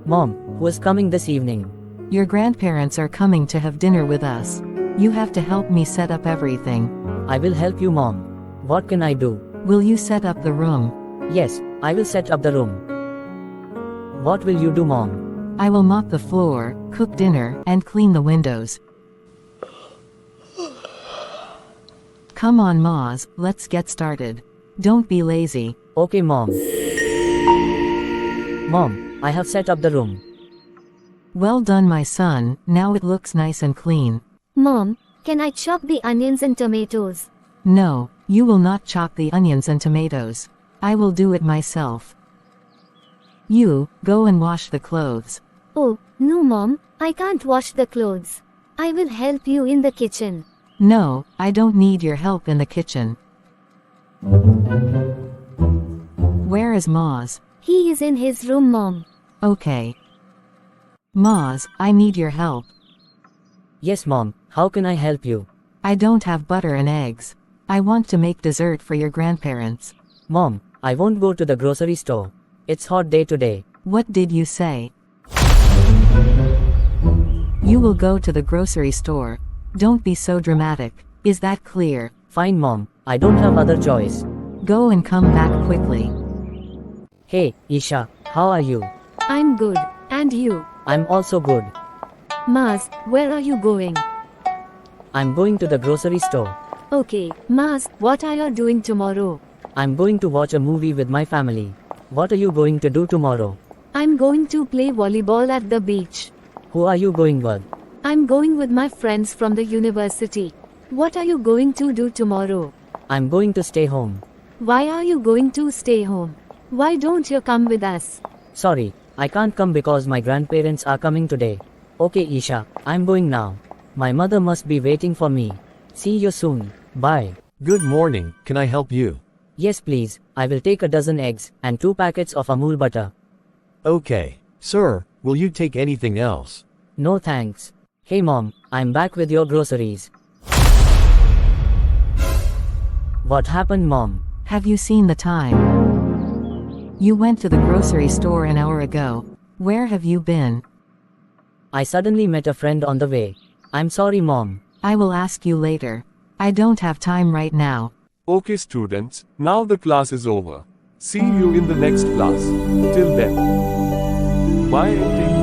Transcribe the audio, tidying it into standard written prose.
Mom, who is coming this evening? Your grandparents are coming to have dinner with us. You have to help me set up everything. I will help you, Mom. What can I do? Will you set up the room? Yes, I will set up the room. What will you do, Mom? I will mop the floor, cook dinner, and clean the windows. Come on, Maz, let's get started. Don't be lazy. Okay, Mom. Mom, I have set up the room. Well done, my son, now it looks nice and clean. Mom, can I chop the onions and tomatoes? No, you will not chop the onions and tomatoes. I will do it myself. You, go and wash the clothes. Oh, no Mom, I can't wash the clothes. I will help you in the kitchen. No, I don't need your help in the kitchen. Where is Maz? He is in his room, Mom. Okay. Maz, I need your help. Yes, Mom, how can I help you? I don't have butter and eggs. I want to make dessert for your grandparents. Mom, I won't go to the grocery store. It's hot day today. What did you say? You will go to the grocery store. Don't be so dramatic. Is that clear? Fine, Mom, I don't have other choice. Go and come back quickly. Hey, Isha, how are you? I'm good. And you? I'm also good. Maz, where are you going? I'm going to the grocery store. Okay, Maz, what are you doing tomorrow? I'm going to watch a movie with my family. What are you going to do tomorrow? I'm going to play volleyball at the beach. Who are you going with? I'm going with my friends from the university. What are you going to do tomorrow? I'm going to stay home. Why are you going to stay home? Why don't you come with us? Sorry, I can't come because my grandparents are coming today. Okay, Isha, I'm going now. My mother must be waiting for me. See you soon. Bye. Good morning, can I help you? Yes, please. I will take a dozen eggs and 2 packets of Amul butter. Okay. Sir, will you take anything else? No thanks. Hey Mom, I'm back with your groceries. What happened, Mom? Have you seen the time? You went to the grocery store an hour ago. Where have you been? I suddenly met a friend on the way. I'm sorry, Mom. I will ask you later. I don't have time right now. Okay students, now the class is over. See you in the next class. Till then. Bye and take